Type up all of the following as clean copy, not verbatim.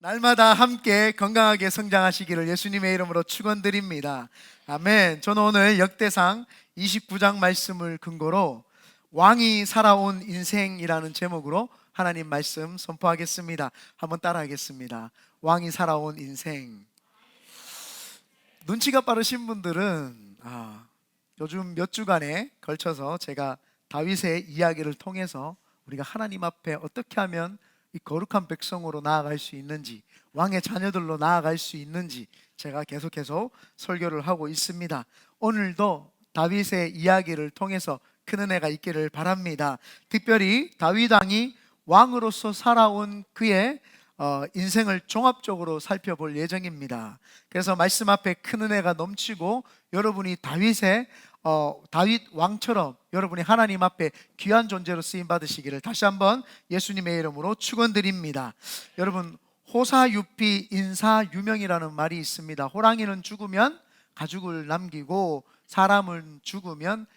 날마다 함께 건강하게 성장하시기를 예수님의 이름으로 축원드립니다. 아멘. 저는 오늘 역대상 29장 말씀을 근거로 왕이 살아온 인생이라는 제목으로 하나님 말씀 선포하겠습니다. 한번 따라하겠습니다. 왕이 살아온 인생. 눈치가 빠르신 분들은 요즘 몇 주간에 걸쳐서 제가 다윗의 이야기를 통해서 우리가 하나님 앞에 어떻게 하면 이 거룩한 백성으로 나아갈 수 있는지, 왕의 자녀들로 나아갈 수 있는지 제가 계속해서 설교를 하고 있습니다. 오늘도 다윗의 이야기를 통해서 큰 은혜가 있기를 바랍니다. 특별히 다윗 왕이 왕으로서 살아온 그의 인생을 종합적으로 살펴볼 예정입니다. 그래서 말씀 앞에 큰 은혜가 넘치고 여러분이 다윗 왕처럼 여러분이 하나님 앞에 귀한 존재로 쓰임 받으시기를 다시 한번 예수님의 이름으로 축원드립니다. 여러분, 호사유피 인사유명이라는 말이 있습니다. 호랑이는 죽으면 가죽을 남기고 사람은 죽으면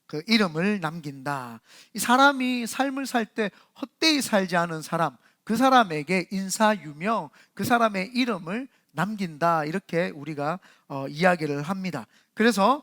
그 이름을 남긴다. 이 사람이 삶을 살 때 헛되이 살지 않은 사람, 그 사람에게 인사유명, 그 사람의 이름을 남긴다, 이렇게 우리가 이야기를 합니다. 그래서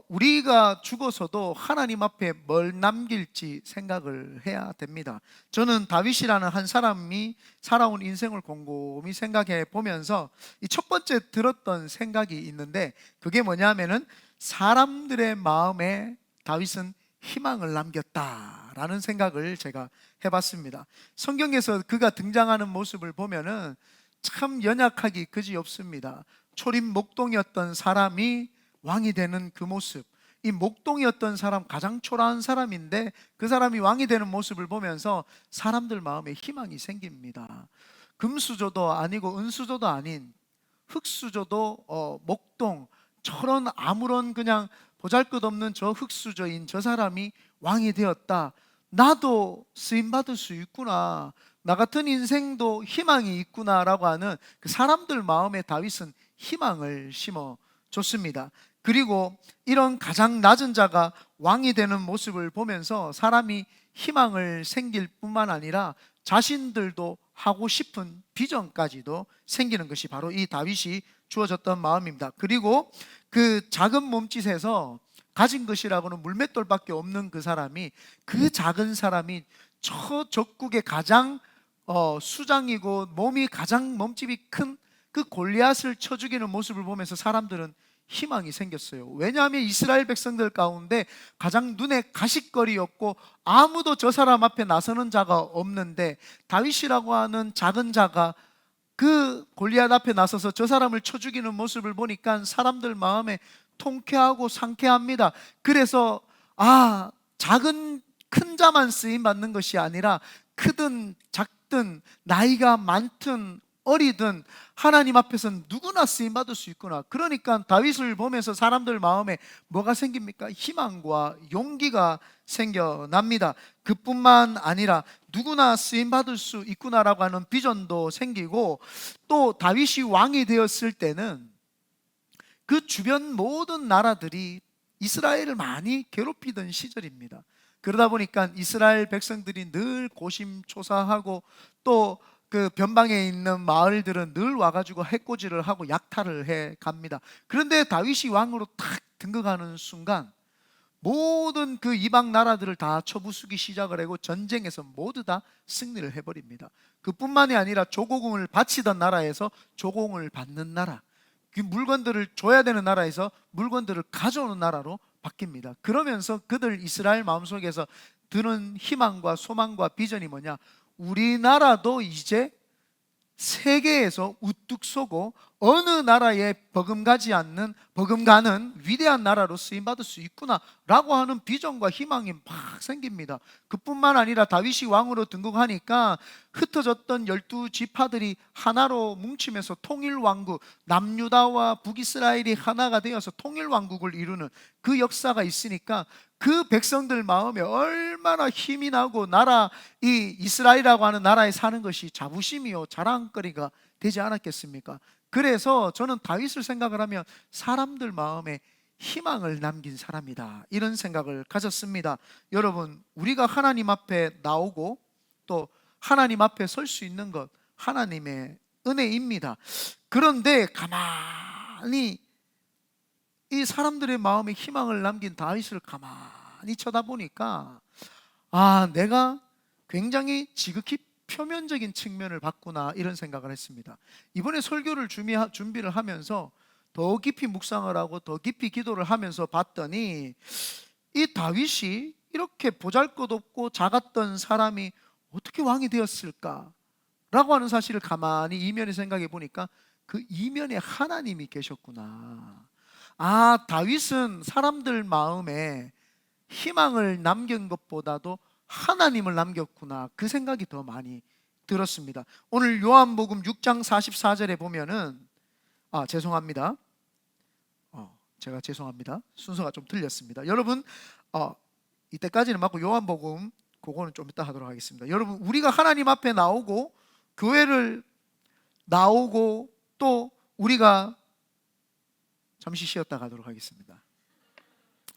우리가 죽어서도 하나님 앞에 뭘 남길지 생각을 해야 됩니다. 저는 다윗이라는 한 사람이 살아온 인생을 곰곰이 생각해 보면서 이 첫 번째 들었던 생각이 있는데, 그게 뭐냐면은 사람들의 마음에 다윗은 희망을 남겼다라는 생각을 제가 해봤습니다. 성경에서 그가 등장하는 모습을 보면은 참 연약하기 그지없습니다. 초림 목동이었던 사람이 왕이 되는 그 모습, 이 목동이었던 사람, 가장 초라한 사람인데 그 사람이 왕이 되는 모습을 보면서 사람들 마음에 희망이 생깁니다. 금수저도 아니고 은수저도 아닌 흙수저도 목동, 저런 아무런 그냥 보잘것없는 저 흙수저인 저 사람이 왕이 되었다. 나도 쓰임받을 수 있구나, 나 같은 인생도 희망이 있구나라고 하는 그 사람들 마음에 다윗은 희망을 심어줬습니다. 그리고 이런 가장 낮은 자가 왕이 되는 모습을 보면서 사람이 희망을 생길 뿐만 아니라 자신들도 하고 싶은 비전까지도 생기는 것이 바로 이 다윗이 주어졌던 마음입니다. 그리고 그 작은 몸짓에서 가진 것이라고는 물맷돌밖에 없는 그 사람이, 그 작은 사람이 저 적국의 가장 수장이고 몸이 가장 몸집이 큰 그 골리앗을 쳐 죽이는 모습을 보면서 사람들은 희망이 생겼어요. 왜냐하면 이스라엘 백성들 가운데 가장 눈에 가시거리였고 아무도 저 사람 앞에 나서는 자가 없는데, 다윗이라고 하는 작은 자가 그 골리앗 앞에 나서서 저 사람을 쳐 죽이는 모습을 보니까 사람들 마음에 통쾌하고 상쾌합니다. 그래서 작은 큰 자만 쓰임 받는 것이 아니라 크든 작든 나이가 많든 어리든 하나님 앞에서는 누구나 쓰임 받을 수 있구나. 그러니까 다윗을 보면서 사람들 마음에 뭐가 생깁니까? 희망과 용기가 생겨납니다. 그뿐만 아니라 누구나 쓰임 받을 수 있구나라고 하는 비전도 생기고, 또 다윗이 왕이 되었을 때는 그 주변 모든 나라들이 이스라엘을 많이 괴롭히던 시절입니다. 그러다 보니까 이스라엘 백성들이 늘 고심초사하고 또 그 변방에 있는 마을들은 늘 와가지고 해코지를 하고 약탈을 해 갑니다. 그런데 다윗이 왕으로 탁 등극하는 순간 모든 그 이방 나라들을 다 쳐부수기 시작을 하고 전쟁에서 모두 다 승리를 해버립니다. 그뿐만이 아니라 조공을 바치던 나라에서 조공을 받는 나라, 그 물건들을 줘야 되는 나라에서 물건들을 가져오는 나라로 바뀝니다. 그러면서 그들 이스라엘 마음속에서 드는 희망과 소망과 비전이 뭐냐? 우리나라도 이제 세계에서 우뚝 서고 어느 나라에 버금가는 위대한 나라로 쓰임받을 수 있구나 라고 하는 비전과 희망이 막 생깁니다. 그뿐만 아니라 다윗이 왕으로 등극하니까 흩어졌던 12지파들이 하나로 뭉치면서 통일왕국, 남유다와 북이스라엘이 하나가 되어서 통일왕국을 이루는 그 역사가 있으니까 그 백성들 마음에 얼마나 힘이 나고 이 이스라엘이라고 하는 나라에 사는 것이 자부심이요 자랑거리가 되지 않았겠습니까? 그래서 저는 다윗을 생각을 하면 사람들 마음에 희망을 남긴 사람이다, 이런 생각을 가졌습니다. 여러분, 우리가 하나님 앞에 나오고 또 하나님 앞에 설 수 있는 것, 하나님의 은혜입니다. 그런데 가만히 이 사람들의 마음에 희망을 남긴 다윗을 가만히 쳐다보니까 내가 굉장히 지극히 표면적인 측면을 봤구나, 이런 생각을 했습니다. 이번에 설교를 준비를 하면서 더 깊이 묵상을 하고 더 깊이 기도를 하면서 봤더니 이 다윗이 이렇게 보잘것없고 작았던 사람이 어떻게 왕이 되었을까 라고 하는 사실을 가만히 이면에 생각해 보니까 그 이면에 하나님이 계셨구나. 다윗은 사람들 마음에 희망을 남긴 것보다도 하나님을 남겼구나, 그 생각이 더 많이 들었습니다. 오늘 요한복음 6장 44절에 보면은 죄송합니다. 제가 죄송합니다. 순서가 좀 틀렸습니다. 여러분, 이때까지는 맞고 요한복음 그거는 좀 이따 하도록 하겠습니다. 여러분, 우리가 하나님 앞에 나오고 교회를 나오고 또 우리가 잠시 쉬었다 가도록 하겠습니다.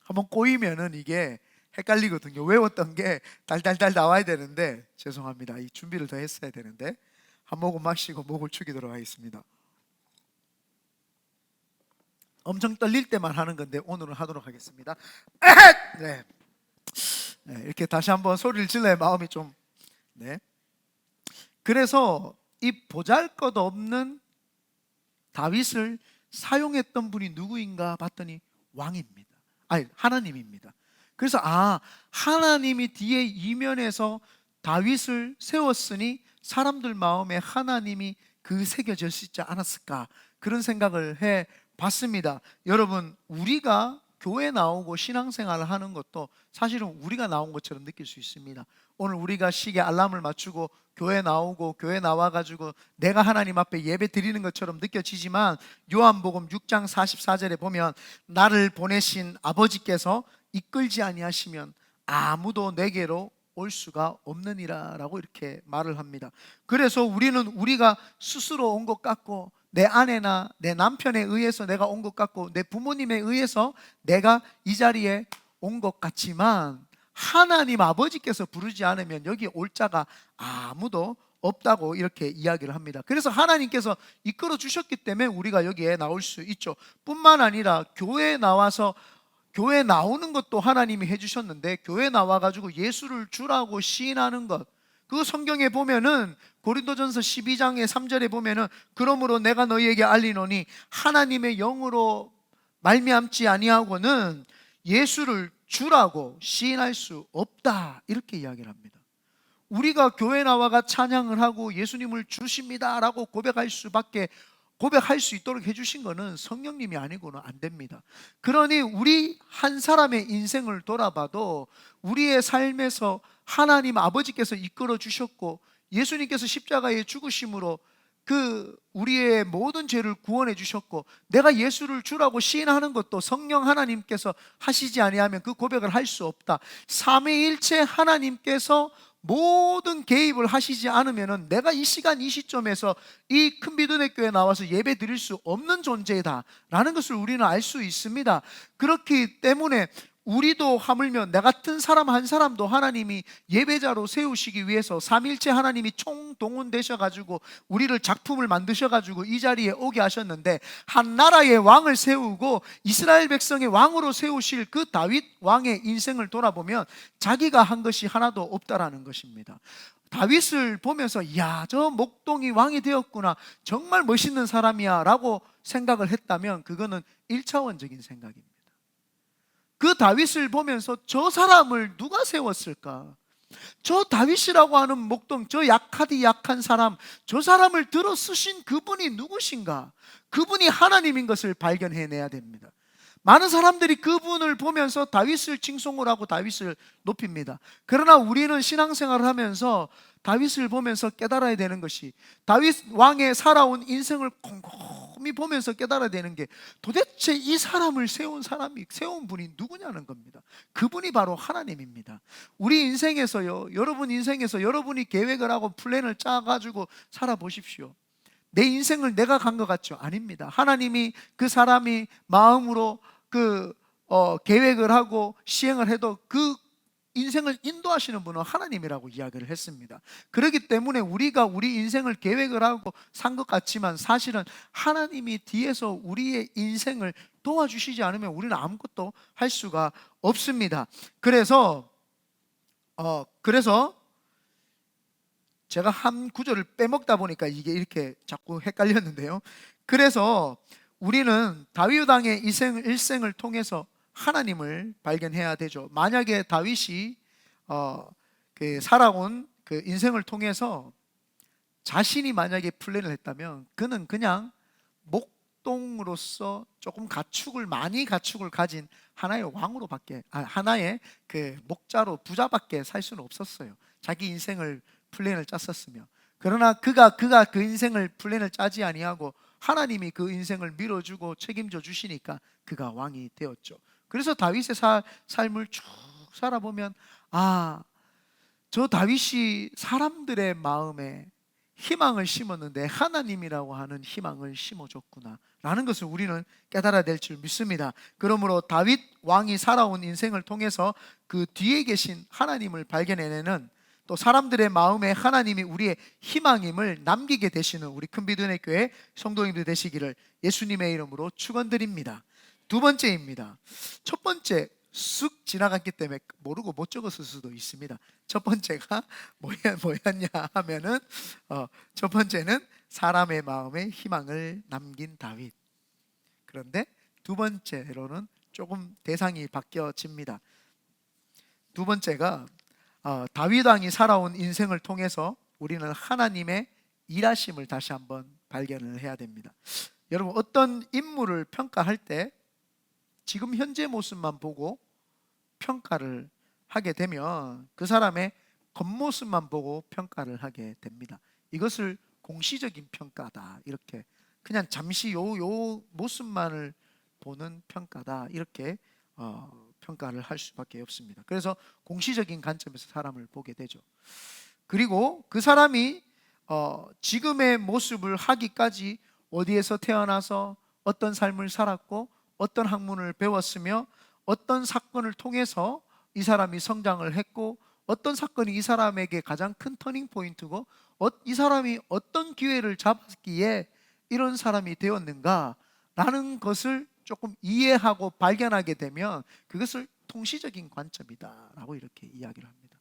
한번 꼬이면은 이게 헷갈리거든요. 외웠던 게 달달달 나와야 되는데 죄송합니다. 이 준비를 더 했어야 되는데 한 모금 마시고 목을 축이도록 하겠습니다. 엄청 떨릴 때만 하는 건데 오늘은 하도록 하겠습니다. 네. 이렇게 다시 한번 소리를 질러야 마음이 좀 그래서 이 보잘것없는 다윗을 사용했던 분이 누구인가 봤더니 왕입니다. 하나님입니다. 그래서 하나님이 뒤에 이면에서 다윗을 세웠으니 사람들 마음에 하나님이 새겨졌지 않았을까, 그런 생각을 해 봤습니다. 여러분, 우리가 교회 나오고 신앙생활을 하는 것도 사실은 우리가 나온 것처럼 느낄 수 있습니다. 오늘 우리가 시계 알람을 맞추고 교회 나오고 교회 나와가지고 내가 하나님 앞에 예배 드리는 것처럼 느껴지지만 요한복음 6장 44절에 보면 나를 보내신 아버지께서 이끌지 아니하시면 아무도 내게로 올 수가 없느니라 라고 이렇게 말을 합니다. 그래서 우리가 스스로 온 것 같고 내 아내나 내 남편에 의해서 내가 온 것 같고 내 부모님에 의해서 내가 이 자리에 온 것 같지만 하나님 아버지께서 부르지 않으면 여기 올 자가 아무도 없다고 이렇게 이야기를 합니다. 그래서 하나님께서 이끌어 주셨기 때문에 우리가 여기에 나올 수 있죠. 뿐만 아니라 교회에 나와서 교회 나오는 것도 하나님이 해주셨는데 교회 나와가지고 예수를 주라고 시인하는 것, 그 성경에 보면은 고린도전서 12장의 3절에 보면은 그러므로 내가 너희에게 알리노니 하나님의 영으로 말미암지 아니하고는 예수를 주라고 시인할 수 없다, 이렇게 이야기를 합니다. 우리가 교회 나와가 찬양을 하고 예수님을 주십니다 라고 고백할 수 있도록 해주신 것은 성령님이 아니고는 안 됩니다. 그러니 우리 한 사람의 인생을 돌아봐도 우리의 삶에서 하나님 아버지께서 이끌어 주셨고 예수님께서 십자가에 죽으심으로 우리의 모든 죄를 구원해 주셨고 내가 예수를 주라고 시인하는 것도 성령 하나님께서 하시지 아니하면 그 고백을 할 수 없다. 삼위일체 하나님께서 모든 개입을 하시지 않으면 내가 이 시간 이 시점에서 이 큰비드네 교회에 나와서 예배 드릴 수 없는 존재다 라는 것을 우리는 알 수 있습니다. 그렇기 때문에 우리도 하물며 나 같은 사람 한 사람도 하나님이 예배자로 세우시기 위해서 삼위일체 하나님이 총동원되셔가지고 우리를 작품을 만드셔가지고 이 자리에 오게 하셨는데 한 나라의 왕을 세우고 이스라엘 백성의 왕으로 세우실 그 다윗 왕의 인생을 돌아보면 자기가 한 것이 하나도 없다라는 것입니다. 다윗을 보면서 저 목동이 왕이 되었구나, 정말 멋있는 사람이야 라고 생각을 했다면 그거는 1차원적인 생각입니다. 그 다윗을 보면서 저 사람을 누가 세웠을까? 저 다윗이라고 하는 목동, 저 약한 사람, 저 사람을 들어 쓰신 그분이 누구신가? 그분이 하나님인 것을 발견해내야 됩니다. 많은 사람들이 그분을 보면서 다윗을 칭송을 하고 다윗을 높입니다. 그러나 우리는 신앙생활을 하면서 다윗을 보면서 깨달아야 되는 것이, 다윗 왕의 살아온 인생을 곰곰이 보면서 깨달아야 되는 게 도대체 이 사람을 세운 분이 누구냐는 겁니다. 그분이 바로 하나님입니다. 우리 인생에서요, 여러분 인생에서 여러분이 계획을 하고 플랜을 짜가지고 살아보십시오. 내 인생을 내가 간 것 같죠? 아닙니다. 하나님이 그 사람이 마음으로 계획을 하고 시행을 해도 그 인생을 인도하시는 분은 하나님이라고 이야기를 했습니다. 그렇기 때문에 우리가 우리 인생을 계획을 하고 산 것 같지만 사실은 하나님이 뒤에서 우리의 인생을 도와주시지 않으면 우리는 아무것도 할 수가 없습니다. 그래서 제가 한 구절을 빼먹다 보니까 이게 이렇게 자꾸 헷갈렸는데요. 그래서 우리는 다윗 왕의 일생을 통해서 하나님을 발견해야 되죠. 만약에 다윗이 살아온 그 인생을 통해서 자신이 만약에 플랜을 했다면 그는 그냥 목동으로서 조금 많이 가축을 가진 하나의 왕으로밖에, 하나의 그 목자로 부자밖에 살 수는 없었어요. 자기 인생을 플랜을 짰었으며. 그러나 그가 그 인생을 플랜을 짜지 아니하고 하나님이 그 인생을 밀어주고 책임져 주시니까 그가 왕이 되었죠. 그래서 다윗의 삶을 쭉 살아보면 저 다윗이 사람들의 마음에 희망을 심었는데 하나님이라고 하는 희망을 심어줬구나 라는 것을 우리는 깨달아야 될 줄 믿습니다. 그러므로 다윗 왕이 살아온 인생을 통해서 그 뒤에 계신 하나님을 발견해내는, 또 사람들의 마음에 하나님이 우리의 희망임을 남기게 되시는 우리 큰비드은혜 교회 성도님들 되시기를 예수님의 이름으로 축원드립니다. 두 번째입니다. 첫 번째 쓱 지나갔기 때문에 모르고 못 적었을 수도 있습니다. 첫 번째가 뭐였냐 하면은 첫 번째는 사람의 마음에 희망을 남긴 다윗. 그런데 두 번째로는 조금 대상이 바뀌어집니다. 두 번째가 다윗 왕이 살아온 인생을 통해서 우리는 하나님의 일하심을 다시 한번 발견을 해야 됩니다. 여러분, 어떤 인물을 평가할 때 지금 현재 모습만 보고 평가를 하게 되면 그 사람의 겉모습만 보고 평가를 하게 됩니다. 이것을 공시적인 평가다, 이렇게 그냥 잠시 요 모습만을 보는 평가다, 이렇게 평가를 할 수밖에 없습니다. 그래서 공시적인 관점에서 사람을 보게 되죠. 그리고 그 사람이 지금의 모습을 하기까지 어디에서 태어나서 어떤 삶을 살았고 어떤 학문을 배웠으며 어떤 사건을 통해서 이 사람이 성장을 했고 어떤 사건이 이 사람에게 가장 큰 터닝 포인트고 이 사람이 어떤 기회를 잡았기에 이런 사람이 되었는가 라는 것을 조금 이해하고 발견하게 되면 그것을 통시적인 관점이다 라고 이렇게 이야기를 합니다.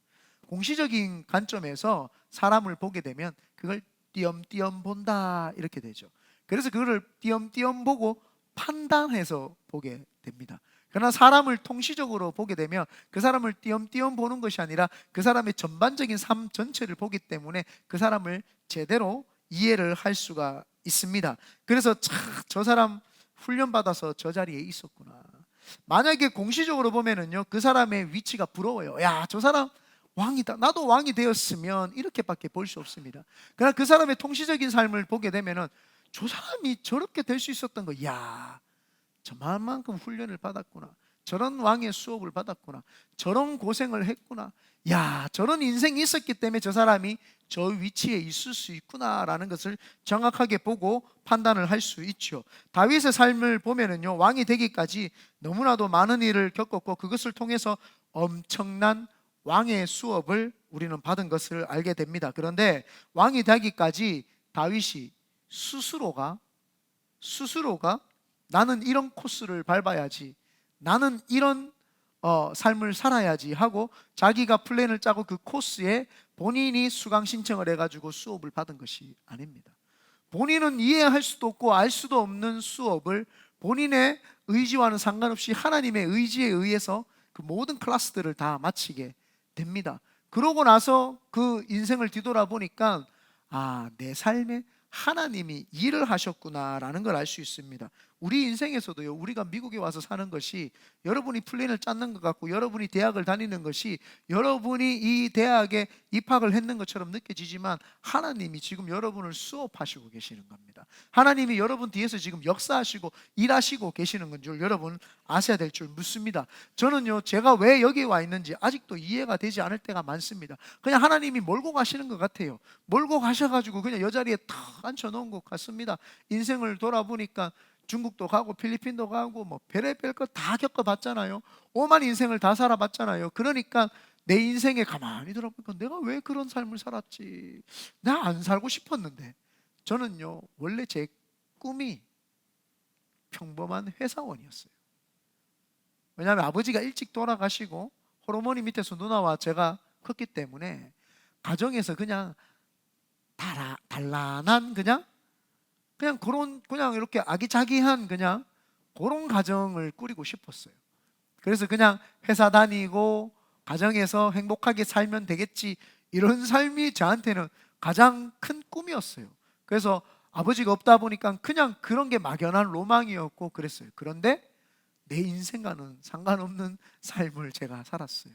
공시적인 관점에서 사람을 보게 되면 그걸 띄엄띄엄 본다, 이렇게 되죠. 그래서 그거를 띄엄띄엄 보고 판단해서 보게 됩니다. 그러나 사람을 통시적으로 보게 되면 그 사람을 띄엄띄엄 보는 것이 아니라 그 사람의 전반적인 삶 전체를 보기 때문에 그 사람을 제대로 이해를 할 수가 있습니다. 그래서 저 사람 훈련받아서 저 자리에 있었구나. 만약에 공시적으로 보면은요, 그 사람의 위치가 부러워요. 야, 저 사람 왕이다, 나도 왕이 되었으면, 이렇게밖에 볼 수 없습니다. 그러나 그 사람의 통시적인 삶을 보게 되면은 저 사람이 저렇게 될 수 있었던 거, 야, 저만큼 훈련을 받았구나, 저런 왕의 수업을 받았구나, 저런 고생을 했구나, 야, 저런 인생이 있었기 때문에 저 사람이 저 위치에 있을 수 있구나라는 것을 정확하게 보고 판단을 할 수 있죠. 다윗의 삶을 보면은요, 왕이 되기까지 너무나도 많은 일을 겪었고 그것을 통해서 엄청난 왕의 수업을 우리는 받은 것을 알게 됩니다. 그런데 왕이 되기까지 다윗이 스스로가 나는 이런 코스를 밟아야지, 나는 이런 삶을 살아야지 하고 자기가 플랜을 짜고 그 코스에 본인이 수강 신청을 해가지고 수업을 받은 것이 아닙니다. 본인은 이해할 수도 없고 알 수도 없는 수업을 본인의 의지와는 상관없이 하나님의 의지에 의해서 그 모든 클래스들을 다 마치게 됩니다. 그러고 나서 그 인생을 뒤돌아보니까 내 삶에 하나님이 일을 하셨구나라는 걸 알 수 있습니다. 우리 인생에서도요, 우리가 미국에 와서 사는 것이 여러분이 플랜을 짰는 것 같고 여러분이 대학을 다니는 것이 여러분이 이 대학에 입학을 했는 것처럼 느껴지지만 하나님이 지금 여러분을 수업하시고 계시는 겁니다. 하나님이 여러분 뒤에서 지금 역사하시고 일하시고 계시는 건 줄 여러분 아셔야 될 줄 믿습니다. 저는요, 제가 왜 여기에 와 있는지 아직도 이해가 되지 않을 때가 많습니다. 그냥 하나님이 몰고 가시는 것 같아요. 몰고 가셔가지고 그냥 여 자리에 탁 앉혀놓은 것 같습니다. 인생을 돌아보니까 중국도 가고 필리핀도 가고 뭐 별의별 거 다 겪어봤잖아요. 오만 인생을 다 살아봤잖아요. 그러니까 내 인생에 가만히 돌아보니까 내가 왜 그런 삶을 살았지? 나 안 살고 싶었는데. 저는요, 원래 제 꿈이 평범한 회사원이었어요. 왜냐하면 아버지가 일찍 돌아가시고 호르몬이 밑에서 누나와 제가 컸기 때문에 가정에서 그냥 단란한 그냥 이렇게 아기자기한 그런 가정을 꾸리고 싶었어요. 그래서 그냥 회사 다니고 가정에서 행복하게 살면 되겠지, 이런 삶이 저한테는 가장 큰 꿈이었어요. 그래서 아버지가 없다 보니까 그냥 그런 게 막연한 로망이었고 그랬어요. 그런데 내 인생과는 상관없는 삶을 제가 살았어요.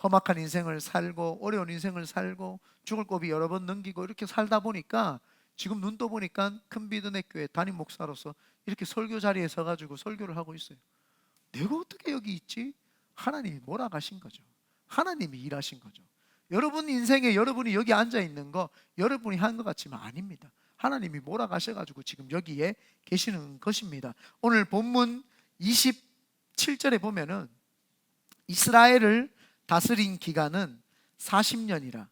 험악한 인생을 살고 어려운 인생을 살고 죽을 고비 여러 번 넘기고 이렇게 살다 보니까 지금 눈 떠보니까 큰비드네 교회 담임 목사로서 이렇게 설교 자리에 서가지고 설교를 하고 있어요. 내가 어떻게 여기 있지? 하나님이 몰아가신 거죠. 하나님이 일하신 거죠. 여러분 인생에 여러분이 여기 앉아 있는 거 여러분이 한 것 같지만 아닙니다. 하나님이 몰아가셔가지고 지금 여기에 계시는 것입니다. 오늘 본문 27절에 보면은 이스라엘을 다스린 기간은 40년이라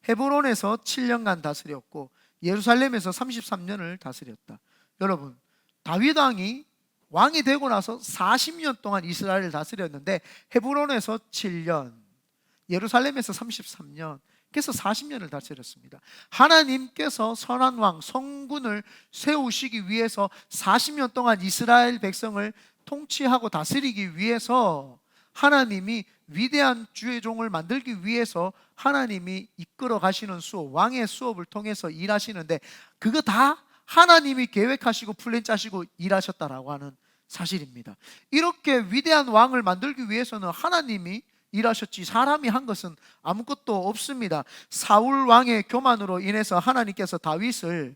헤브론에서 7년간 다스렸고 예루살렘에서 33년을 다스렸다. 여러분, 다윗 왕이 되고 나서 40년 동안 이스라엘을 다스렸는데 헤브론에서 7년, 예루살렘에서 33년, 그래서 40년을 다스렸습니다. 하나님께서 선한 왕, 성군을 세우시기 위해서 40년 동안 이스라엘 백성을 통치하고 다스리기 위해서 하나님이 위대한 주의 종을 만들기 위해서 하나님이 이끌어 가시는 수업, 왕의 수업을 통해서 일하시는데 그거 다 하나님이 계획하시고 플랜 짜시고 일하셨다라고 하는 사실입니다. 이렇게 위대한 왕을 만들기 위해서는 하나님이 일하셨지 사람이 한 것은 아무것도 없습니다. 사울 왕의 교만으로 인해서 하나님께서 다윗을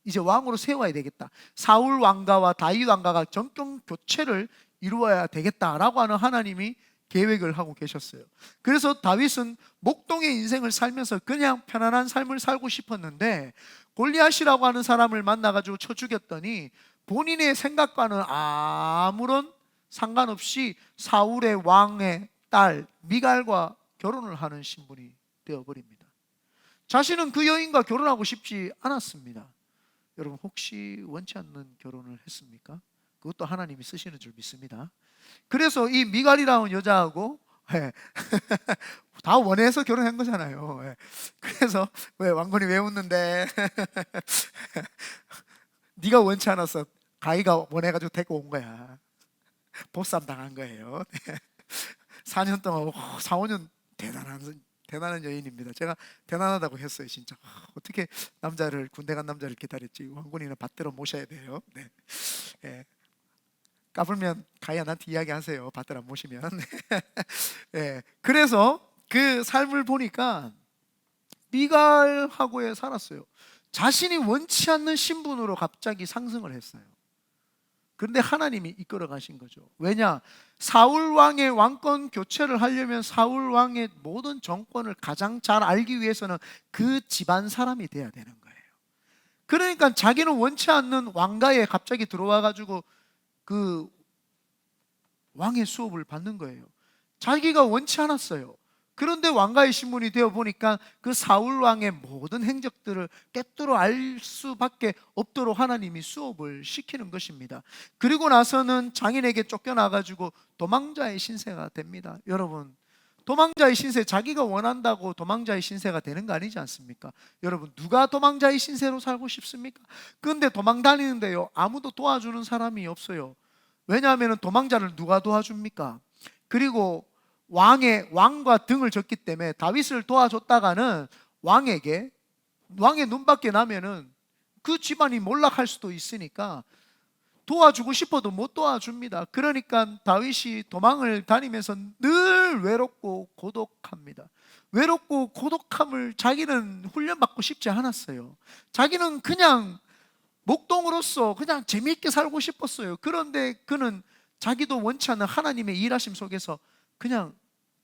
이제 왕으로 세워야 되겠다, 사울 왕가와 다윗 왕가가 정권 교체를 이루어야 되겠다라고 하는 하나님이 계획을 하고 계셨어요. 그래서 다윗은 목동의 인생을 살면서 그냥 편안한 삶을 살고 싶었는데 골리앗이라고 하는 사람을 만나가지고 쳐 죽였더니 본인의 생각과는 아무런 상관없이 사울의 왕의 딸 미갈과 결혼을 하는 신분이 되어버립니다. 자신은 그 여인과 결혼하고 싶지 않았습니다. 여러분, 혹시 원치 않는 결혼을 했습니까? 그것도 하나님이 쓰시는 줄 믿습니다. 그래서 이 미갈이라는 여자하고 다 원해서 결혼한 거잖아요. 그래서 왜 왕건이 왜 웃는데? 네가 원치 않았어. 가희가 원해가지고 데리고 온 거야. 보쌈 당한 거예요. 4년 동안 4, 5년 대단한 여인입니다. 제가 대단하다고 했어요. 진짜 어떻게 군대 간 남자를 기다렸지. 왕건이는 받들어 모셔야 돼요. 네. 예. 까불면 가희야 나한테 이야기하세요. 받들어 모시면. 예. 그래서 그 삶을 보니까 미갈하고에 살았어요. 자신이 원치 않는 신분으로 갑자기 상승을 했어요. 그런데 하나님이 이끌어 가신 거죠. 왜냐? 사울 왕의 왕권 교체를 하려면 사울 왕의 모든 정권을 가장 잘 알기 위해서는 그 집안 사람이 돼야 되는 거예요. 그러니까 자기는 원치 않는 왕가에 갑자기 들어와 가지고 그 왕의 수업을 받는 거예요. 자기가 원치 않았어요. 그런데 왕가의 신분이 되어 보니까 그 사울 왕의 모든 행적들을 꿰뚫어 알 수밖에 없도록 하나님이 수업을 시키는 것입니다. 그리고 나서는 장인에게 쫓겨나가지고 도망자의 신세가 됩니다. 여러분, 도망자의 신세, 자기가 원한다고 도망자의 신세가 되는 거 아니지 않습니까? 여러분, 누가 도망자의 신세로 살고 싶습니까? 그런데 도망 다니는데요, 아무도 도와주는 사람이 없어요. 왜냐하면 도망자를 누가 도와줍니까? 그리고 왕과 등을 졌기 때문에 다윗을 도와줬다가는 왕의 눈밖에 나면은 그 집안이 몰락할 수도 있으니까 도와주고 싶어도 못 도와줍니다. 그러니까 다윗이 도망을 다니면서 늘 외롭고 고독합니다. 외롭고 고독함을 자기는 훈련받고 싶지 않았어요. 자기는 그냥 목동으로서 그냥 재미있게 살고 싶었어요. 그런데 그는 자기도 원치 않는 하나님의 일하심 속에서 그냥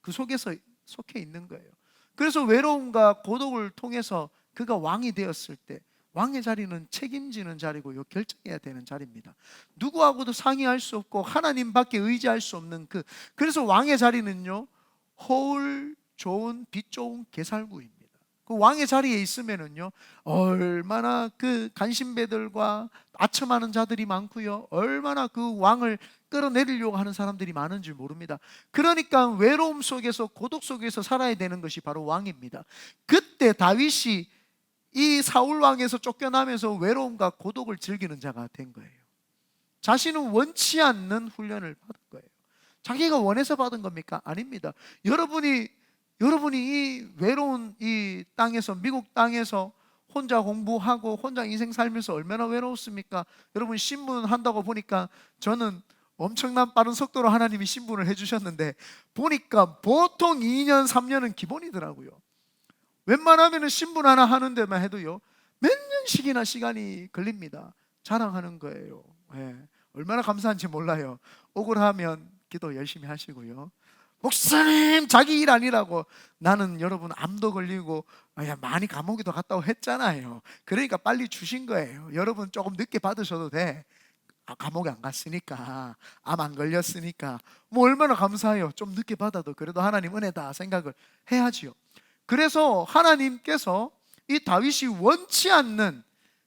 그 속에서 속해 있는 거예요. 그래서 외로움과 고독을 통해서 그가 왕이 되었을 때, 왕의 자리는 책임지는 자리고요, 결정해야 되는 자리입니다. 누구하고도 상의할 수 없고 하나님밖에 의지할 수 없는 그래서 왕의 자리는요, 허울 좋은 빛 좋은 개살구입니다. 그 왕의 자리에 있으면은요, 얼마나 그 간신배들과 아첨하는 자들이 많고요, 얼마나 그 왕을 끌어내리려고 하는 사람들이 많은지 모릅니다. 그러니까 외로움 속에서, 고독 속에서 살아야 되는 것이 바로 왕입니다. 그때 다윗이 이 사울 왕에서 쫓겨나면서 외로움과 고독을 즐기는 자가 된 거예요. 자신은 원치 않는 훈련을 받은 거예요. 자기가 원해서 받은 겁니까? 아닙니다. 여러분이 이 외로운 이 땅에서, 미국 땅에서 혼자 공부하고 혼자 인생 살면서 얼마나 외로웠습니까? 여러분 신문 한다고 보니까, 저는 엄청난 빠른 속도로 하나님이 신분을 해주셨는데, 보니까 보통 2년 3년은 기본이더라고요. 웬만하면 신분 하나 하는 데만 해도요, 몇 년씩이나 시간이 걸립니다. 자랑하는 거예요. 예. 얼마나 감사한지 몰라요. 억울하면 기도 열심히 하시고요. 목사님 자기 일 아니라고. 나는 여러분 암도 걸리고 많이 감옥에도 갔다 오고 했잖아요. 그러니까 빨리 주신 거예요. 여러분 조금 늦게 받으셔도 돼. 감옥에 안 갔으니까, 암 안 걸렸으니까 뭐 얼마나 감사해요. 좀 늦게 받아도 그래도 하나님 은혜다 생각을 해야지요. 그래서 하나님께서 이 다윗이 원치 않는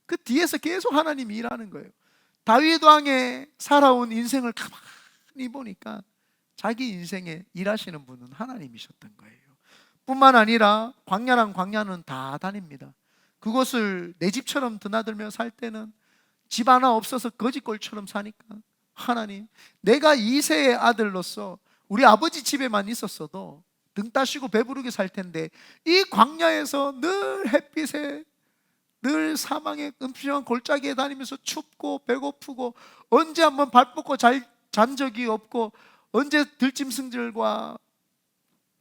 그 뒤에서 계속 하나님이 일하는 거예요. 다윗 왕의 살아온 인생을 가만히 보니까 자기 인생에 일하시는 분은 하나님이셨던 거예요. 뿐만 아니라 광야랑 광야는 다 다닙니다. 그곳을 내 집처럼 드나들며 살 때는 집 하나 없어서 거지꼴처럼 사니까, 하나님, 내가 이세의 아들로서 우리 아버지 집에만 있었어도 등 따시고 배부르게 살 텐데, 이 광야에서 늘 햇빛에, 늘 사망의 음침한 골짜기에 다니면서 춥고 배고프고, 언제 한번 발 뻗고 잔 적이 없고, 언제 들짐승들과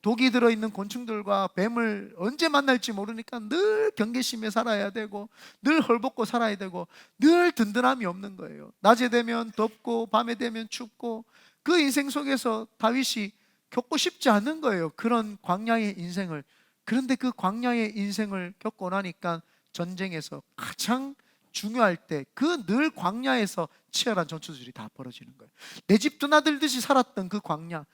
독이 들어있는 곤충들과 뱀을 언제 만날지 모르니까 늘 경계심에 살아야 되고, 늘 헐벗고 살아야 되고, 늘 든든함이 없는 거예요. 낮에 되면 덥고 밤에 되면 춥고, 그 인생 속에서 다윗이 겪고 싶지 않은 거예요, 그런 광야의 인생을. 그런데 그 광야의 인생을 겪고 나니까 전쟁에서 가장 중요할 때, 그 늘 광야에서 치열한 전투들이 다 벌어지는 거예요. 내 집 드나들듯이 살았던 그 광야,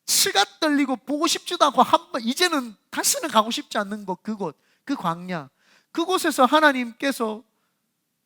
치가 떨리고 보고 싶지도 않고 이제는 다시는 가고 싶지 않는 곳, 그곳, 그 광야, 그곳에서 하나님께서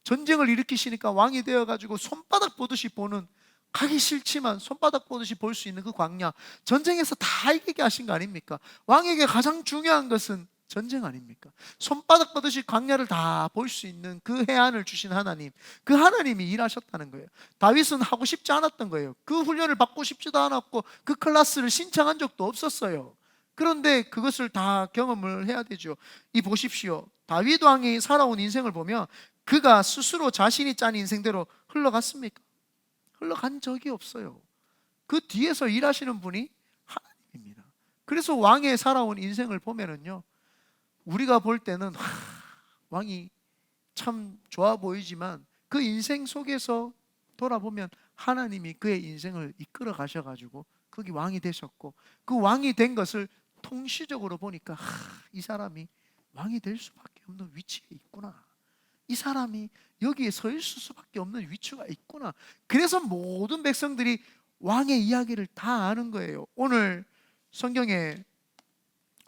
전쟁을 일으키시니까 왕이 되어가지고 손바닥 보듯이 보는, 가기 싫지만 손바닥 보듯이 볼 수 있는 그 광야, 전쟁에서 다 이기게 하신 거 아닙니까? 왕에게 가장 중요한 것은 전쟁 아닙니까? 손바닥 보듯이 광야를 다 볼 수 있는 그 해안을 주신 하나님, 그 하나님이 일하셨다는 거예요. 다윗은 하고 싶지 않았던 거예요. 그 훈련을 받고 싶지도 않았고, 그 클래스를 신청한 적도 없었어요. 그런데 그것을 다 경험을 해야 되죠. 이 보십시오, 다윗 왕이 살아온 인생을 보면 그가 스스로 자신이 짠 인생대로 흘러갔습니까? 흘러간 적이 없어요. 그 뒤에서 일하시는 분이 하나님입니다. 그래서 왕의 살아온 인생을 보면은요, 우리가 볼 때는 왕이 참 좋아 보이지만, 그 인생 속에서 돌아보면 하나님이 그의 인생을 이끌어 가셔가지고 거기 왕이 되셨고, 그 왕이 된 것을 통시적으로 보니까, 이 사람이 왕이 될 수밖에 없는 위치에 있구나, 이 사람이 여기에 서 있을 수밖에 없는 위치가 있구나. 그래서 모든 백성들이 왕의 이야기를 다 아는 거예요. 오늘 성경에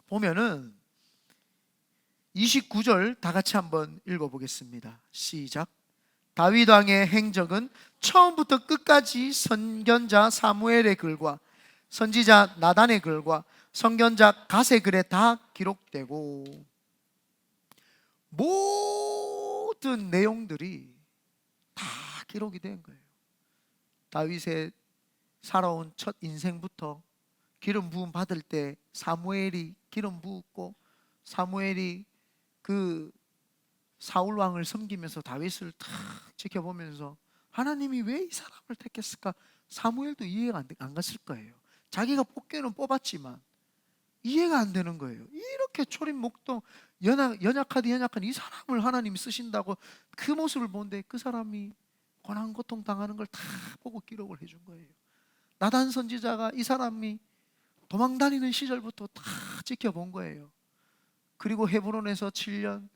보면은 29절 다 같이 한번 읽어보겠습니다. 시작. 다윗 왕의 행적은 처음부터 끝까지 선견자 사무엘의 글과 선지자 나단의 글과 선견자 갓의 글에 다 기록되고, 모든 내용들이 다 기록이 된 거예요. 다윗의 살아온 첫 인생부터, 기름 부음 받을 때 사무엘이 기름 부었고, 사무엘이 그 사울 왕을 섬기면서 다윗을 탁 지켜보면서, 하나님이 왜 이 사람을 택했을까? 사무엘도 이해가 안 갔을 거예요. 자기가 뽑기는 뽑았지만 이해가 안 되는 거예요. 이렇게 초림목동 연약한 이 사람을 하나님이 쓰신다고, 그 모습을 보는데 그 사람이 고난 고통 당하는 걸 다 보고 기록을 해준 거예요. 나단 선지자가 이 사람이 도망다니는 시절부터 다 지켜본 거예요. 그리고 헤브론에서 7년,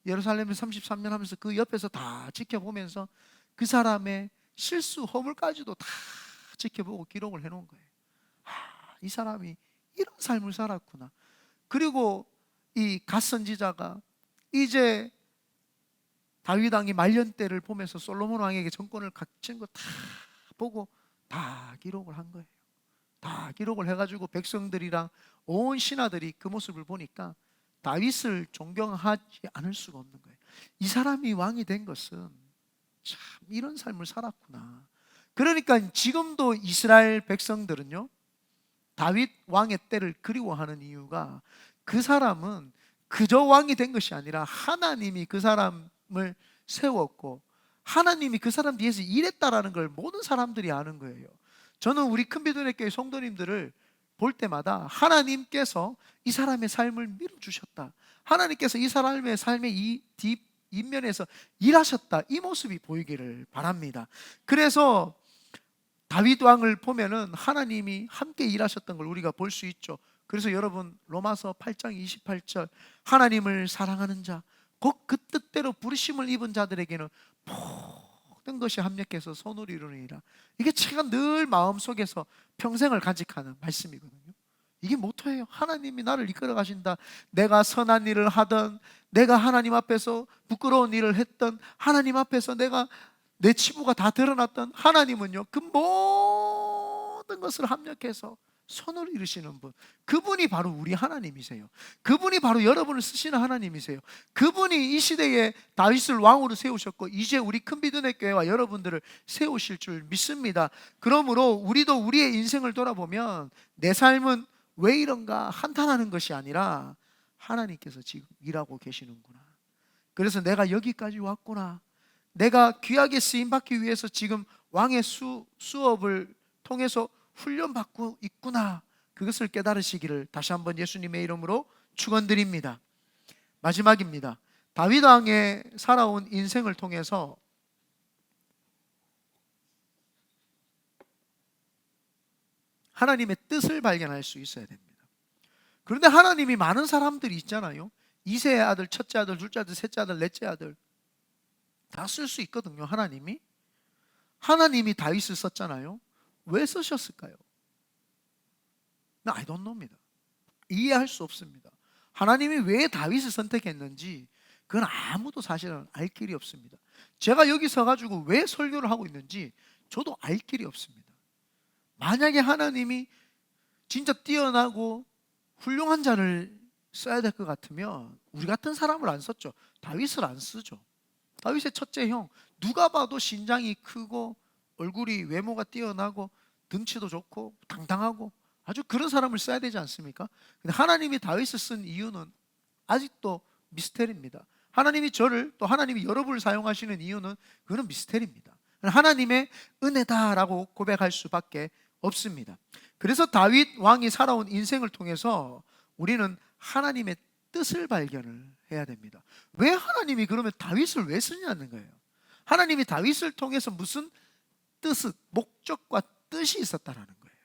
예루살렘에서 33년 하면서 그 옆에서 다 지켜보면서 그 사람의 실수 허물까지도 다 지켜보고 기록을 해놓은 거예요. 이 사람이 이런 삶을 살았구나. 그리고 이 갓 선지자가 이제 다윗 왕이 말년 때를 보면서 솔로몬 왕에게 정권을 갖춘 거 다 보고 다 기록을 한 거예요. 다 기록을 해가지고 백성들이랑 온 신하들이 그 모습을 보니까 다윗을 존경하지 않을 수가 없는 거예요. 이 사람이 왕이 된 것은 참 이런 삶을 살았구나. 그러니까 지금도 이스라엘 백성들은요, 다윗 왕의 때를 그리워하는 이유가 그 사람은 그저 왕이 된 것이 아니라 하나님이 그 사람을 세웠고 하나님이 그 사람 뒤에서 일했다라는 걸 모든 사람들이 아는 거예요. 저는 우리 큰비도네 교회 성도님들을 볼 때마다 하나님께서 이 사람의 삶을 밀어주셨다, 하나님께서 이 사람의 삶의 이 뒷면에서 일하셨다, 이 모습이 보이기를 바랍니다. 그래서 다윗 왕을 보면은 하나님이 함께 일하셨던 걸 우리가 볼 수 있죠. 그래서 여러분 로마서 8장 28절, 하나님을 사랑하는 자 곧 그 뜻대로 부르심을 입은 자들에게는 모든 것이 합력해서 선을 이루느니라. 이게 제가 늘 마음속에서 평생을 간직하는 말씀이거든요. 이게 모토예요. 하나님이 나를 이끌어 가신다. 내가 선한 일을 하든, 내가 하나님 앞에서 부끄러운 일을 했던, 하나님 앞에서 내가 내 치부가 다 드러났던, 하나님은요 그 모든 것을 합력해서 선을 이루시는 분, 그분이 바로 우리 하나님이세요. 그분이 바로 여러분을 쓰시는 하나님이세요. 그분이 이 시대에 다윗을 왕으로 세우셨고 이제 우리 큰비도네 교회와 여러분들을 세우실 줄 믿습니다. 그러므로 우리도 우리의 인생을 돌아보면 내 삶은 왜 이런가 한탄하는 것이 아니라 하나님께서 지금 일하고 계시는구나. 그래서 내가 여기까지 왔구나. 내가 귀하게 쓰임받기 위해서 지금 왕의 수업을 통해서 훈련받고 있구나. 그것을 깨달으시기를 다시 한번 예수님의 이름으로 축원드립니다. 마지막입니다. 다윗 왕의 살아온 인생을 통해서 하나님의 뜻을 발견할 수 있어야 됩니다. 그런데 하나님이 많은 사람들이 있잖아요. 2세의 아들, 첫째 아들, 둘째 아들, 셋째 아들, 넷째 아들 다 쓸 수 있거든요. 하나님이 다윗을 썼잖아요. 왜 쓰셨을까요? I don't know입니다. 이해할 수 없습니다. 하나님이 왜 다윗을 선택했는지 그건 아무도 사실은 알 길이 없습니다. 제가 여기 서가지고 왜 설교를 하고 있는지 저도 알 길이 없습니다. 만약에 하나님이 진짜 뛰어나고 훌륭한 자를 써야 될 것 같으면 우리 같은 사람을 안 썼죠. 다윗을 안 쓰죠. 다윗의 첫째 형, 누가 봐도 신장이 크고 얼굴이 외모가 뛰어나고 등치도 좋고 당당하고 아주 그런 사람을 써야 되지 않습니까? 근데 하나님이 다윗을 쓴 이유는 아직도 미스테리입니다. 하나님이 저를, 또 하나님이 여러분을 사용하시는 이유는 그건 미스테리입니다. 하나님의 은혜다라고 고백할 수밖에 없습니다. 그래서 다윗 왕이 살아온 인생을 통해서 우리는 하나님의 뜻을 발견을 해야 됩니다. 왜 하나님이 그러면 다윗을 왜 쓰냐는 거예요. 하나님이 다윗을 통해서 무슨 뜻, 목적과 뜻이 있었다라는 거예요.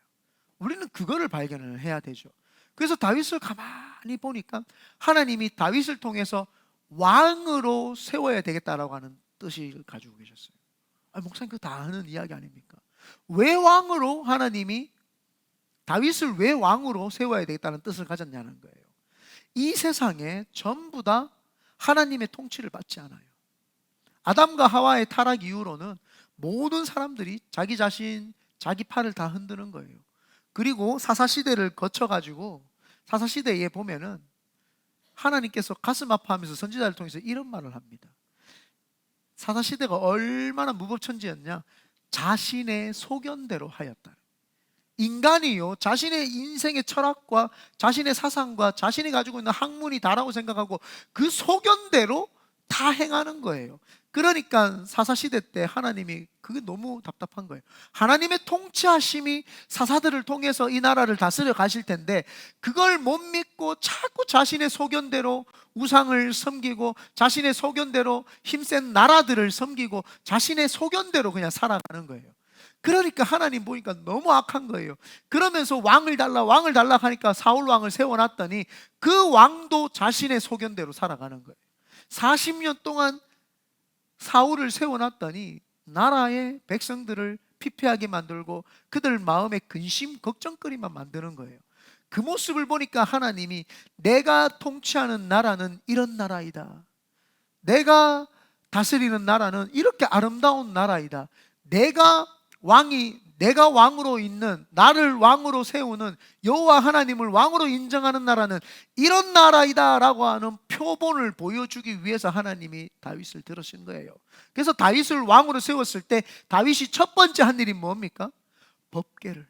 우리는 그거를 발견을 해야 되죠. 그래서 다윗을 가만히 보니까 하나님이 다윗을 통해서 왕으로 세워야 되겠다라고 하는 뜻을 가지고 계셨어요. 목사님 그거 다 아는 이야기 아닙니까? 왜 왕으로 하나님이 다윗을 왜 왕으로 세워야 되겠다는 뜻을 가졌냐는 거예요. 이 세상에 전부 다 하나님의 통치를 받지 않아요. 아담과 하와의 타락 이후로는 모든 사람들이 자기 자신, 자기 팔을 다 흔드는 거예요. 그리고 사사시대를 거쳐가지고 사사시대에 보면은 하나님께서 가슴 아파하면서 선지자를 통해서 이런 말을 합니다. 사사시대가 얼마나 무법천지였냐. 자신의 소견대로 하였다. 인간이요, 자신의 인생의 철학과 자신의 사상과 자신이 가지고 있는 학문이 다라고 생각하고 그 소견대로 다 행하는 거예요. 그러니까 사사시대 때 하나님이 그게 너무 답답한 거예요. 하나님의 통치하심이 사사들을 통해서 이 나라를 다스려 가실 텐데 그걸 못 믿고 자꾸 자신의 소견대로 우상을 섬기고 자신의 소견대로 힘센 나라들을 섬기고 자신의 소견대로 그냥 살아가는 거예요. 그러니까 하나님 보니까 너무 악한 거예요. 그러면서 왕을 달라 하니까 사울 왕을 세워놨더니 그 왕도 자신의 소견대로 살아가는 거예요. 40년 동안 사울을 세워놨더니 나라의 백성들을 피폐하게 만들고 그들 마음에 근심 걱정거리만 만드는 거예요. 그 모습을 보니까 하나님이 내가 통치하는 나라는 이런 나라이다. 내가 다스리는 나라는 이렇게 아름다운 나라이다. 내가 왕으로 있는, 나를 왕으로 세우는 여호와 하나님을 왕으로 인정하는 나라는 이런 나라이다 라고 하는 표본을 보여주기 위해서 하나님이 다윗을 들으신 거예요. 그래서 다윗을 왕으로 세웠을 때 다윗이 첫 번째 한 일이 뭡니까? 법궤를,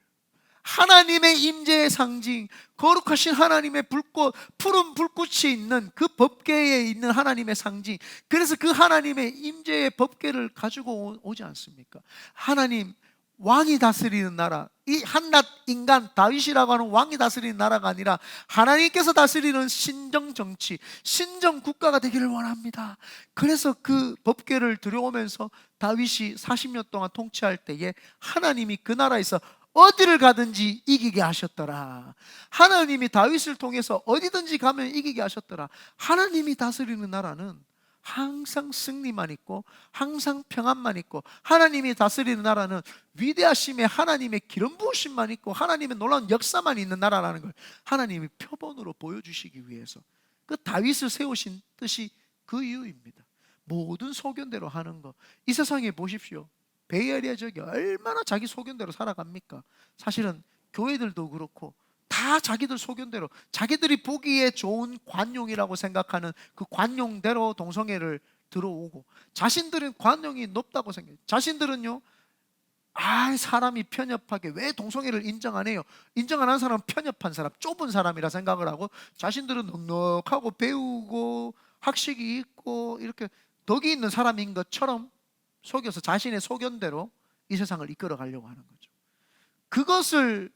하나님의 임재의 상징, 거룩하신 하나님의 불꽃, 푸른 불꽃이 있는 그 법궤에 있는 하나님의 상징, 그래서 그 하나님의 임재의 법궤를 가지고 오지 않습니까? 하나님, 왕이 다스리는 나라, 이 한낱 인간 다윗이라고 하는 왕이 다스리는 나라가 아니라 하나님께서 다스리는 신정 정치, 신정 국가가 되기를 원합니다. 그래서 그 법궤를 들여오면서 다윗이 40년 동안 통치할 때에 하나님이 그 나라에서 어디를 가든지 이기게 하셨더라. 하나님이 다윗을 통해서 어디든지 가면 이기게 하셨더라. 하나님이 다스리는 나라는 항상 승리만 있고 항상 평안만 있고, 하나님이 다스리는 나라는 위대하심에 하나님의 기름 부으심만 있고 하나님의 놀라운 역사만 있는 나라라는 걸 하나님이 표본으로 보여주시기 위해서 그 다윗을 세우신 뜻이 그 이유입니다. 모든 소견대로 하는 거. 이 세상에 보십시오. 베이에리아 지역이 얼마나 자기 소견대로 살아갑니까? 사실은 교회들도 그렇고 다 자기들 소견대로, 자기들이 보기에 좋은 관용이라고 생각하는 그 관용대로 동성애를 들어오고, 자신들은 관용이 높다고 생각해요. 자신들은요, 사람이 편협하게 왜 동성애를 인정 안 해요? 인정 안 하는 사람은 편협한 사람, 좁은 사람이라 생각을 하고, 자신들은 넉넉하고 배우고 학식이 있고 이렇게 덕이 있는 사람인 것처럼 속여서 자신의 소견대로 이 세상을 이끌어 가려고 하는 거죠. 그것을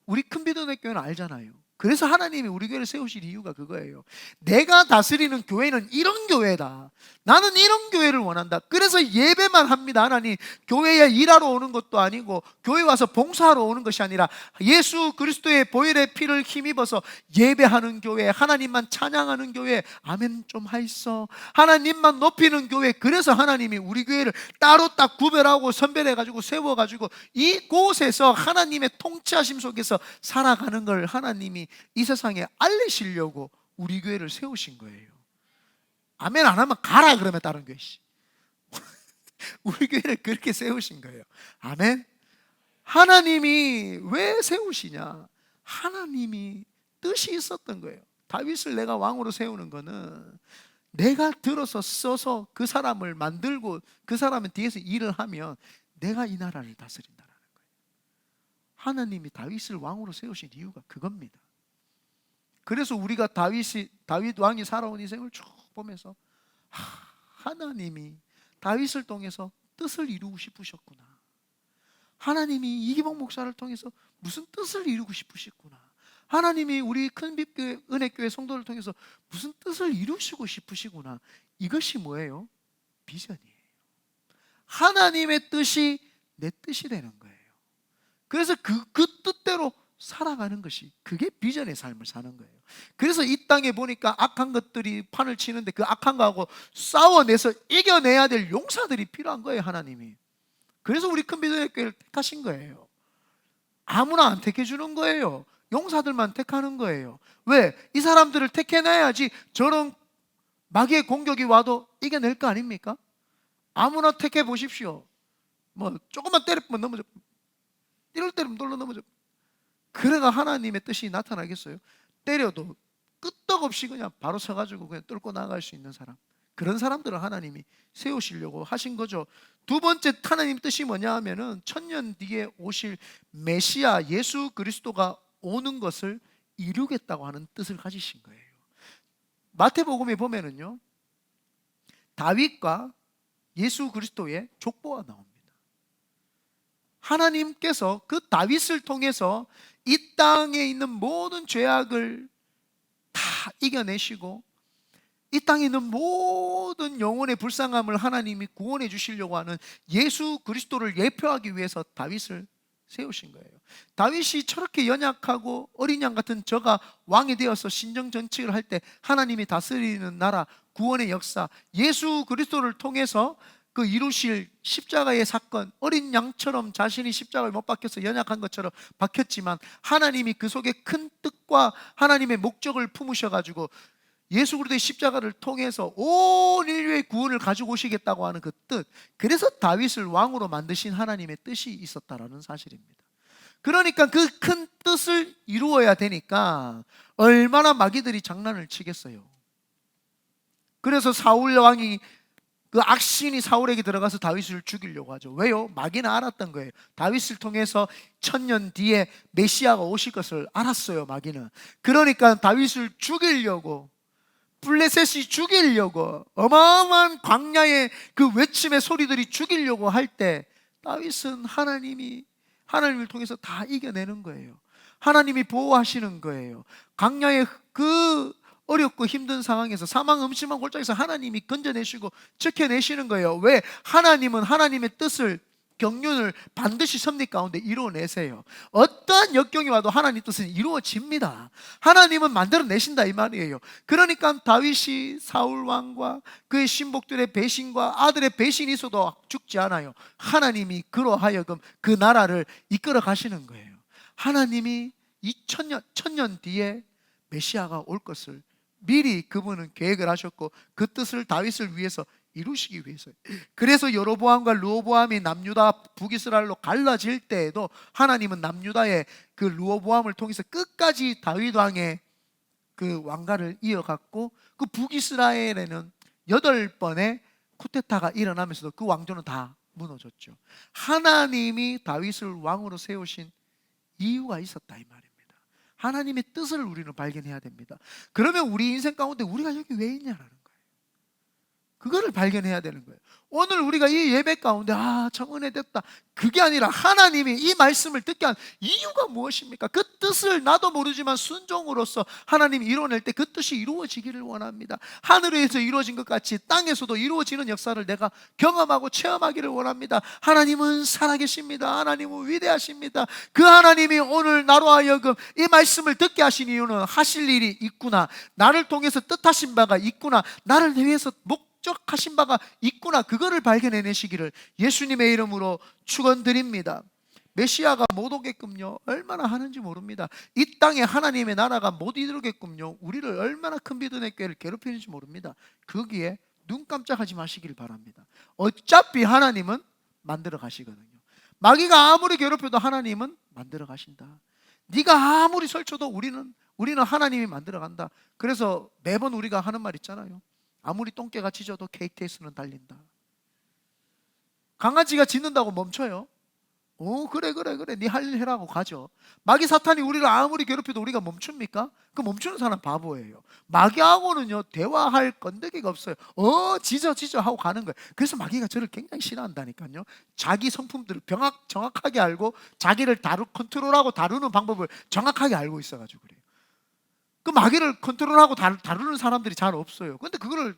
우리 큰비도내 교회는 알잖아요. 그래서 하나님이 우리 교회를 세우실 이유가 그거예요. 내가 다스리는 교회는 이런 교회다. 나는 이런 교회를 원한다. 그래서 예배만 합니다. 하나님, 교회에 일하러 오는 것도 아니고 교회 와서 봉사하러 오는 것이 아니라 예수 그리스도의 보혈의 피를 힘입어서 예배하는 교회, 하나님만 찬양하는 교회, 아멘 좀 하이소, 하나님만 높이는 교회. 그래서 하나님이 우리 교회를 따로 딱 구별하고 선별해가지고 세워가지고 이곳에서 하나님의 통치하심 속에서 살아가는 걸 하나님이 이 세상에 알리시려고 우리 교회를 세우신 거예요. 아멘 안 하면 가라 그러면 다른 교회. 우리 교회를 그렇게 세우신 거예요. 아멘. 하나님이 왜 세우시냐? 하나님이 뜻이 있었던 거예요. 다윗을 내가 왕으로 세우는 거는 내가 들어서 써서 그 사람을 만들고 그 사람은 뒤에서 일을 하면 내가 이 나라를 다스린다는 거예요. 하나님이 다윗을 왕으로 세우신 이유가 그겁니다. 그래서 우리가 다윗 왕이 살아온 인생을 쭉 보면서 하나님이 다윗을 통해서 뜻을 이루고 싶으셨구나. 하나님이 이기복 목사를 통해서 무슨 뜻을 이루고 싶으시구나. 하나님이 우리 큰빛교회 은혜교회 성도를 통해서 무슨 뜻을 이루시고 싶으시구나. 이것이 뭐예요? 비전이에요. 하나님의 뜻이 내 뜻이 되는 거예요. 그래서 그 뜻대로 살아가는 것이, 그게 비전의 삶을 사는 거예요. 그래서 이 땅에 보니까 악한 것들이 판을 치는데 그 악한 거하고 싸워내서 이겨내야 될 용사들이 필요한 거예요, 하나님이. 그래서 우리 큰비도교회를 택하신 거예요. 아무나 안 택해주는 거예요. 용사들만 택하는 거예요. 왜? 이 사람들을 택해놔야지 저런 마귀의 공격이 와도 이겨낼 거 아닙니까? 아무나 택해 보십시오. 뭐 조금만 때리면 넘어져, 이럴 때리면 돌로 넘어져. 그래가 하나님의 뜻이 나타나겠어요? 때려도 끄떡없이 그냥 바로 서가지고 그냥 뚫고 나갈 수 있는 사람, 그런 사람들을 하나님이 세우시려고 하신 거죠. 두 번째 하나님 뜻이 뭐냐 하면은 천년 뒤에 오실 메시아 예수 그리스도가 오는 것을 이루겠다고 하는 뜻을 가지신 거예요. 마태복음에 보면은요, 다윗과 예수 그리스도의 족보가 나옵니다. 하나님께서 그 다윗을 통해서 이 땅에 있는 모든 죄악을 다 이겨내시고 이 땅에 있는 모든 영혼의 불쌍함을 하나님이 구원해 주시려고 하는 예수 그리스도를 예표하기 위해서 다윗을 세우신 거예요. 다윗이 저렇게 연약하고 어린 양 같은 저가 왕이 되어서 신정 정치를 할 때 하나님이 다스리는 나라, 구원의 역사, 예수 그리스도를 통해서 그 이루실 십자가의 사건, 어린 양처럼 자신이 십자가에 못 박혀서 연약한 것처럼 박혔지만 하나님이 그 속에 큰 뜻과 하나님의 목적을 품으셔가지고 예수 그리스도의 십자가를 통해서 온 인류의 구원을 가지고 오시겠다고 하는 그 뜻, 그래서 다윗을 왕으로 만드신 하나님의 뜻이 있었다라는 사실입니다. 그러니까 그 큰 뜻을 이루어야 되니까 얼마나 마귀들이 장난을 치겠어요. 그래서 사울 왕이, 그 악신이 사울에게 들어가서 다윗을 죽이려고 하죠. 왜요? 마귀는 알았던 거예요. 다윗을 통해서 1000년 뒤에 메시아가 오실 것을 알았어요, 마귀는. 그러니까 다윗을 죽이려고, 블레셋이 죽이려고, 어마어마한 광야의 그 외침의 소리들이 죽이려고 할 때 다윗은 하나님을 통해서 다 이겨내는 거예요. 하나님이 보호하시는 거예요. 광야의 그 어렵고 힘든 상황에서, 사망 음침한 골짜기에서 하나님이 건져내시고 지켜내시는 거예요. 왜? 하나님은 하나님의 뜻을, 경륜을 반드시 섭리 가운데 이루어내세요. 어떠한 역경이 와도 하나님 뜻은 이루어집니다. 하나님은 만들어내신다 이 말이에요. 그러니까 다윗이 사울 왕과 그의 신복들의 배신과 아들의 배신이 있어도 죽지 않아요. 하나님이 그로 하여금 그 나라를 이끌어 가시는 거예요. 하나님이 1000년 뒤에 메시아가 올 것을 미리 그분은 계획을 하셨고 그 뜻을 다윗을 위해서 이루시기 위해서요. 그래서 여로보암과 르호보암이 남유다 북이스라엘로 갈라질 때에도 하나님은 남유다의 그 르호보암을 통해서 끝까지 다윗 왕의 그 왕가를 이어갔고, 그 북이스라엘에는 8번의 쿠데타가 일어나면서도 그 왕조는 다 무너졌죠. 하나님이 다윗을 왕으로 세우신 이유가 있었다 이 말입니다. 하나님의 뜻을 우리는 발견해야 됩니다. 그러면 우리 인생 가운데 우리가 여기 왜 있냐라는 거예요. 그거를 발견해야 되는 거예요. 오늘 우리가 이 예배 가운데 참 은혜됐다, 그게 아니라 하나님이 이 말씀을 듣게 한 이유가 무엇입니까? 그 뜻을 나도 모르지만 순종으로서 하나님이 이루어낼 때 그 뜻이 이루어지기를 원합니다. 하늘에서 이루어진 것 같이 땅에서도 이루어지는 역사를 내가 경험하고 체험하기를 원합니다. 하나님은 살아계십니다. 하나님은 위대하십니다. 그 하나님이 오늘 나로 하여금 이 말씀을 듣게 하신 이유는 하실 일이 있구나, 나를 통해서 뜻하신 바가 있구나, 나를 위해서 목적하신 바가 있구나, 그거를 발견해내시기를 예수님의 이름으로 축원드립니다. 메시아가 못 오게끔요 얼마나 하는지 모릅니다. 이 땅에 하나님의 나라가 못 이루게끔요 우리를 얼마나 큰 믿음의 교회를 괴롭히는지 모릅니다. 거기에 눈 깜짝하지 마시길 바랍니다. 어차피 하나님은 만들어 가시거든요. 마귀가 아무리 괴롭혀도 하나님은 만들어 가신다. 네가 아무리 설쳐도 우리는 하나님이 만들어 간다. 그래서 매번 우리가 하는 말 있잖아요. 아무리 똥개가 짖어도 KTX는 달린다. 강아지가 짖는다고 멈춰요? 그래 네 할 일 해라고 가죠. 마귀 사탄이 우리를 아무리 괴롭혀도 우리가 멈춥니까? 그 멈추는 사람 바보예요. 마귀하고는요 대화할 건데기가 없어요. 짖어 하고 가는 거예요. 그래서 마귀가 저를 굉장히 싫어한다니까요. 자기 성품들을 정확하게 알고 자기를 컨트롤하고 다루는 방법을 정확하게 알고 있어가지고 그래요. 그 마귀를 컨트롤하고 다루는 사람들이 잘 없어요. 근데 그거를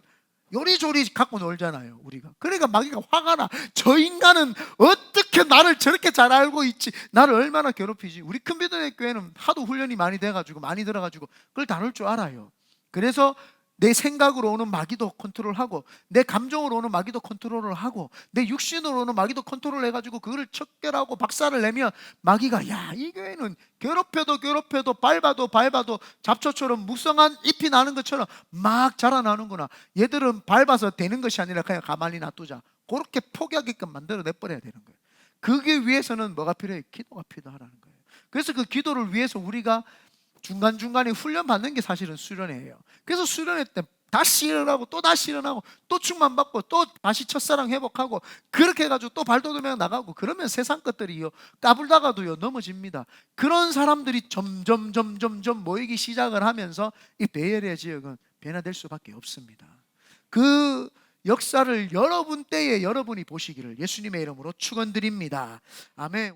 요리조리 갖고 놀잖아요 우리가. 그러니까 마귀가 화가 나. 저 인간은 어떻게 나를 저렇게 잘 알고 있지, 나를 얼마나 괴롭히지. 우리 큰 믿음의 교회는 하도 훈련이 많이 돼가지고, 많이 들어가지고 그걸 다룰 줄 알아요. 그래서 내 생각으로 오는 마귀도 컨트롤하고, 내 감정으로 오는 마귀도 컨트롤을 하고, 내 육신으로 오는 마귀도 컨트롤 해가지고 그거를 척결하고 박살을 내면 마귀가 이 교회는 괴롭혀도 밟아도 잡초처럼 무성한 잎이 나는 것처럼 막 자라나는구나, 얘들은 밟아서 되는 것이 아니라 그냥 가만히 놔두자, 그렇게 포기하게끔 만들어 내버려야 되는 거예요. 그게 위해서는 뭐가 필요해요? 기도가 필요하다는 거예요. 그래서 그 기도를 위해서 우리가 중간중간에 훈련받는 게 사실은 수련회예요. 그래서 수련회 때 다시 일어나고 또 다시 일어나고 또 충만받고 또 다시 첫사랑 회복하고, 그렇게 해가지고 또 발돋움해 나가고, 그러면 세상 것들이요 까불다가도요 넘어집니다. 그런 사람들이 점점 모이기 시작을 하면서 이 베엘의 지역은 변화될 수밖에 없습니다. 그 역사를 여러분 때에 여러분이 보시기를 예수님의 이름으로 축원드립니다. 아멘.